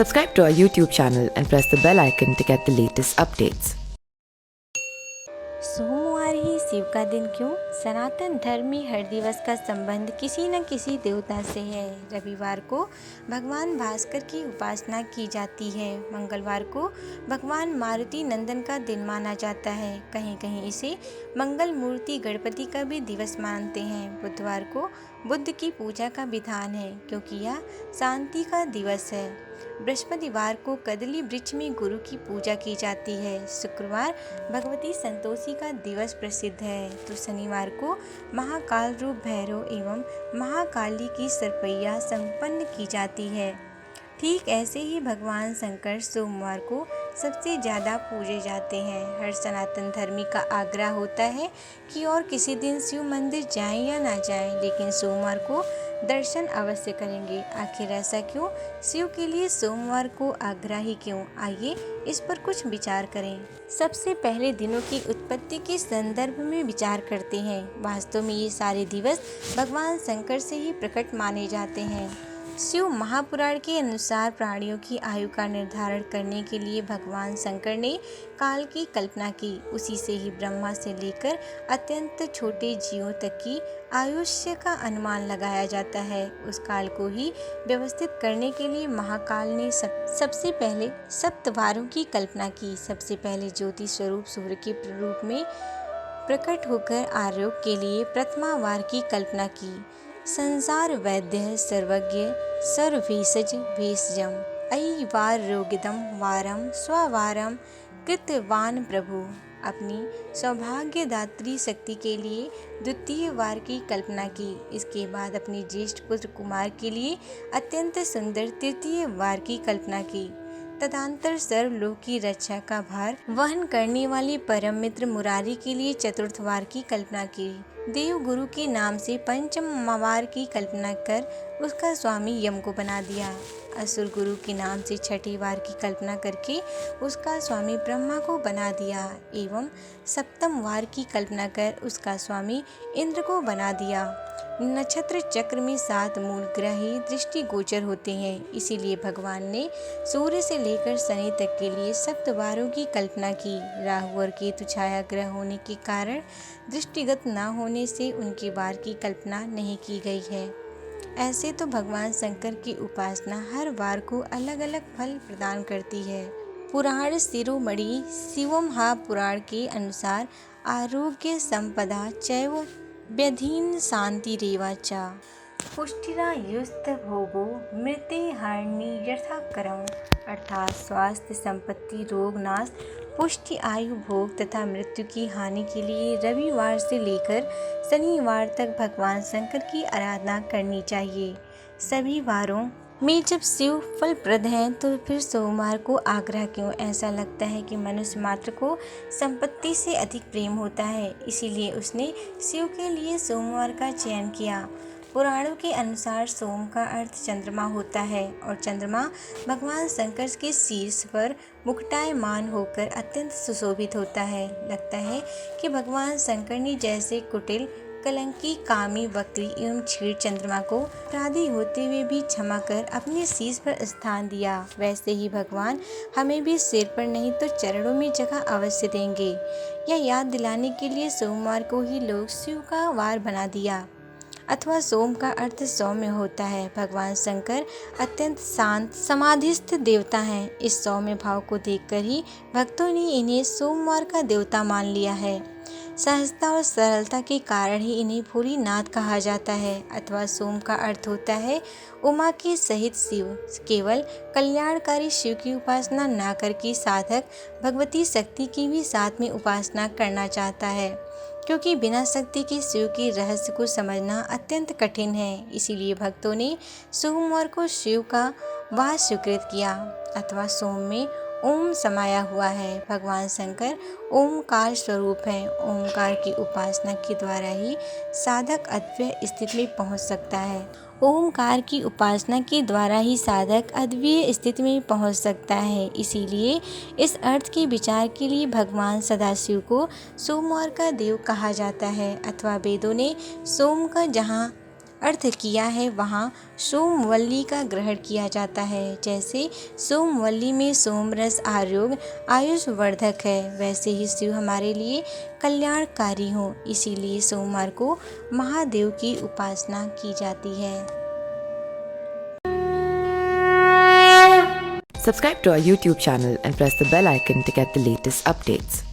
Subscribe to our YouTube channel and press the bell icon to get the latest updates. सोमवार ही शिव का दिन क्यों? सनातन धर्म में हर दिवस का संबंध किसी न किसी देवता से है। रविवार को भगवान भास्कर की उपासना की जाती है। मंगलवार को भगवान मारुति नंदन का दिन माना जाता है। कहीं कहीं इसे मंगल मूर्ति गणपति का भी दिवस मानते हैं। बुधवार को बुद्ध की पूजा का विधान है क्योंकि यह शांति का दिवस है। बृहस्पतिवार को कदली वृक्ष में गुरु की पूजा की जाती है। शुक्रवार भगवती संतोषी का दिवस प्रसिद्ध है। तो शनिवार को महाकाल रूप भैरव एवं महाकाली की सरपैया संपन्न की जाती है। ठीक ऐसे ही भगवान शंकर सोमवार को सबसे ज़्यादा पूजे जाते हैं। हर सनातन धर्मी का आग्रह होता है कि और किसी दिन शिव मंदिर जाएं या ना जाएं, लेकिन सोमवार को दर्शन अवश्य करेंगे। आखिर ऐसा क्यों? शिव के लिए सोमवार को आग्रह ही क्यों? आइए इस पर कुछ विचार करें। सबसे पहले दिनों की उत्पत्ति के संदर्भ में विचार करते हैं। वास्तव में ये सारे दिवस भगवान शंकर से ही प्रकट माने जाते हैं। शिव महापुराण के अनुसार प्राणियों की आयु का निर्धारण करने के लिए भगवान शंकर ने काल की कल्पना की। उसी से ही ब्रह्मा से लेकर अत्यंत छोटे जीवों तक की आयुष्य का अनुमान लगाया जाता है। उस काल को ही व्यवस्थित करने के लिए महाकाल ने सबसे पहले सप्तवारों की कल्पना की। सबसे पहले ज्योति स्वरूप सूर्य के रूप में प्रकट होकर आरोग्य के लिए प्रथमा वार की कल्पना की। संसार वैद्य सर्वज्ञ सर्वभेषज भेषजम अयि वार रोगिदम वारम स्ववारम कृतवान प्रभु। अपनी सौभाग्यदात्री शक्ति के लिए द्वितीय वार की कल्पना की। इसके बाद अपने ज्येष्ठ पुत्र कुमार के लिए अत्यंत सुंदर तृतीय वार की कल्पना की। तदंतर सर्वलोक की रक्षा का भार वहन करने वाले परम मित्र मुरारी के लिए चतुर्थ वार की कल्पना की। देव गुरु के नाम से पंचम वार की कल्पना कर उसका स्वामी यम को बना दिया। असुर गुरु के नाम से छठी वार की कल्पना करके उसका स्वामी ब्रह्मा को बना दिया एवं सप्तम वार की कल्पना कर उसका स्वामी इंद्र को बना दिया। नक्षत्र चक्र में 7 मूल ग्रह ही दृष्टि गोचर होते हैं। इसीलिए भगवान ने सूर्य से लेकर शनि तक के लिए सप्तवारों की कल्पना की। राहु और केतु छाया ग्रह होने के कारण दृष्टिगत न होने से उनके वार की कल्पना नहीं की गई है। ऐसे तो भगवान शंकर की उपासना हर वार को अलग अलग फल प्रदान करती है। पुराण शिरोमणि शिवमहापुराण के अनुसार आरोग्य संपदा चैव व्यधीन शांति रेवा चा पुष्टिरायुस्त भोगो मृते हानि यथाक्रम। अर्थात स्वास्थ्य संपत्ति रोग नाश पुष्टि आयु भोग तथा मृत्यु की हानि के लिए रविवार से लेकर शनिवार तक भगवान शंकर की आराधना करनी चाहिए। सभी वारों में जब शिव फलप्रद हैं तो फिर सोमवार को आग्रह क्यों? ऐसा लगता है कि मनुष्य मात्र को संपत्ति से अधिक प्रेम होता है, इसीलिए उसने शिव के लिए सोमवार का चयन किया। पुराणों के अनुसार सोम का अर्थ चंद्रमा होता है और चंद्रमा भगवान शंकर के शीर्ष पर मुकुटायमान होकर अत्यंत सुशोभित होता है। लगता है कि भगवान शंकर ने जैसे कुटिल कलंकी कामी वक्री एवं क्षीर चंद्रमा को अपराधी होते हुए भी क्षमा कर अपने शीश पर स्थान दिया, वैसे ही भगवान हमें भी सिर पर नहीं तो चरणों में जगह अवश्य देंगे। यह याद दिलाने के लिए सोमवार को ही लोग शिव का वार बना दिया। अथवा सोम का अर्थ सौम्य होता है। भगवान शंकर अत्यंत शांत समाधिस्थ देवता हैं। इस सौम्य भाव को देखकर ही भक्तों ने इन्हें सोमवार का देवता मान लिया है। सहजता और सरलता के कारण ही इन्हें भोलेनाथ कहा जाता है। अथवा सोम का अर्थ होता है उमा के सहित शिव। केवल कल्याणकारी शिव की उपासना न करके साधक भगवती शक्ति की भी साथ में उपासना करना चाहता है, क्योंकि बिना शक्ति के शिव के रहस्य को समझना अत्यंत कठिन है। इसीलिए भक्तों ने सोमवार को शिव का वार स्वीकृत किया। अथवा सोम में ओम समाया हुआ है। भगवान शंकर ओमकार स्वरूप हैं। ओमकार की उपासना के द्वारा ही साधक अद्वैय स्थिति में पहुंच सकता है। ओमकार की उपासना के द्वारा ही साधक अद्वितीय स्थिति में पहुंच सकता है। इसीलिए इस अर्थ के विचार के लिए भगवान सदाशिव को सोमवार का देव कहा जाता है। अथवा वेदों ने सोम का जहाँ अर्थ किया है वहाँ सोमवल्ली का ग्रहण किया जाता है। जैसे सोमवल्ली में सोमरस आरोग्य आयुष्वर्धक है, वैसे ही शिव हमारे लिए कल्याणकारी हो, इसीलिए सोमवार को महादेव की उपासना की जाती है। Subscribe to our YouTube channel and press the bell icon to get the latest updates.